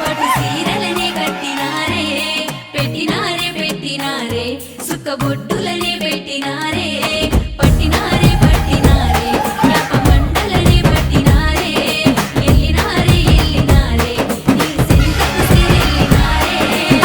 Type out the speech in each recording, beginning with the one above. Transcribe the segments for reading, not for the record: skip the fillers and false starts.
పట్టు సీరలనే కట్టినారే పెట్టినారే పెట్టినారే సుక్క బొట్టులనే పెట్టినారే పట్టినారే పట్టినారే యాప మండలనే పట్టినారే ఎల్లినారే ఎల్లినారే నీ సెంతకు సిరెల్లినారే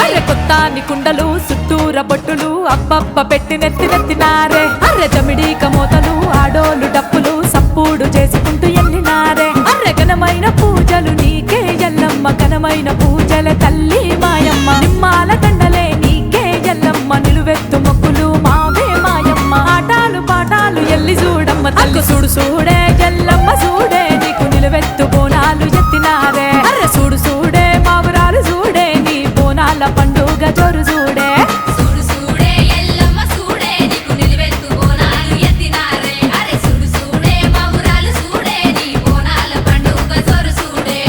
అర్రె కొత్తాని కుండలు చుట్టూర బొట్టులు అబ్బబ్బ పెట్టి నెత్తినారే అర్రె జమిడీక మోతలు ఆడోలు డప్పులు సప్పుడు చేసుకుంటూ ఎల్లినారే అర్రె ఘనమైన పూజలు నీకే ఎల్లమ్మ ఘనమైన పూజల తల్లి మాయమ్మ నిమ్మాల దండలే నీకే ఎల్లమ్మ నిలువెత్తు మొక్కులు మావే మాయమ్మ ఆటాలు పాటాలు ఎల్లి చూడమ్మ తల్లి చూడు చూడే ఎల్లమ్మ చూడే నీకు నిలువెత్తు బోనాలు ఎత్తినారే అర్రె చూడు చూడే మావరాలు చూడే నీ బోనాల పండుగ జోరు చూడే చూడు చూడే ఎల్లమ్మ చూడే నీకు నిలువెత్తు బోనాలు ఎత్తినారే అరే చూడు చూడే మావురాలు చూడే నీ బోనాల పండుగ జోరు చూడే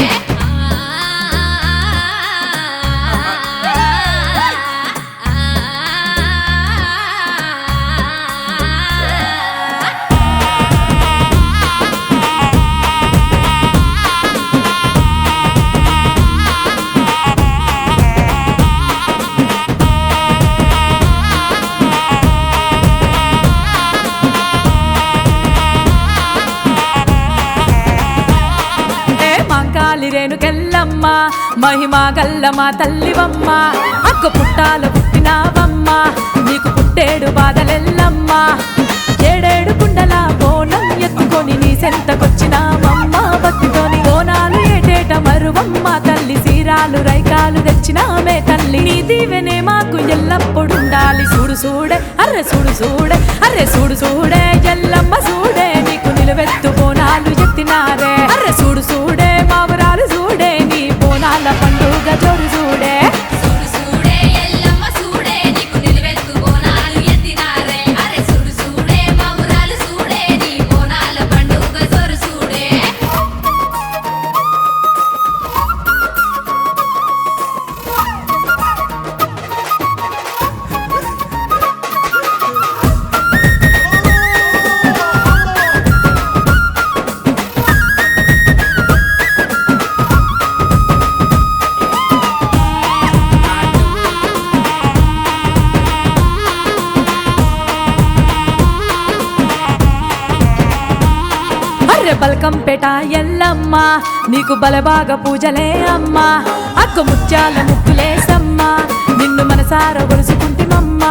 మాంకాలి రేణుకెల్లమ్మ మహిమా గల్లమ్మ తల్లివమ్మ అక్క పుట్టాల పుట్టినావమ్మ నీకు పుట్టేడు బాధలెల్లమ్మ ఏడేడు కుండల బోనం ఎత్తుకొని నీ సెంతకొచ్చినామమ్మ భక్తితోని బోనాలు ఏటేట మరువమ్మ తల్లి సీరాలు రైకాలు తెచ్చినామే తల్లి నీ దీవెనే మాకు ఎల్లప్పుడుండాలి చూడు చూడే అర్రె చూడు చూడే అర్రె చూడు చూడే ఎల్లమ్మ చూడే నీకు నిలువెత్తు బోనాలు ఎత్తినారే అర్రె చూడు చూడే మావరాలు చూడే నీ బోనాల పండుగ జోరు చూడే చూడు చూడే ఎల్లమ్మ చూడే నీకు నిలువెత్తు బోనాలు ఎత్తినారే అరే చూడు చూడే మావురాలు చూడే నీ బోనాల పండుగ జోరు చూడే అర్రె బల్కంపేట ఎల్లమ్మ నీకు బలబాగా పూజలే అమ్మ అక్క ముత్యాల ముక్కులేసమ్మ నిన్ను మనసార గొలుసుకుంటిమమ్మ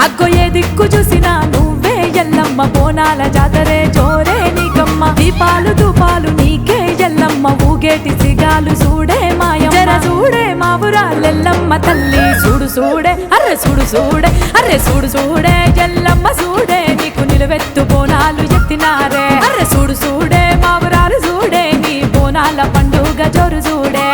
అగ్గో ఏ దిక్కు చూసినా నువ్వే ఎల్లమ్మ బోనాల జాతరే జోరే నీకమ్మ దీపాలు ధూపాలు నీకే ఎల్లమ్మ ఊగేటి సిగాలు చూడే మాయమ్మ జర చూడే మావురాలెల్లమ్మ తల్లి చూడు చూడే అర్రె చూడు చూడే అర్రె చూడు చూడే ఎల్లమ్మ చూడే నీకు నిలువెత్తు బోనాలు ఎత్తినారే అర్రె చూడు చూడే మావురాలు చూడే నీ బోనాల పండుగ జోరు చూడే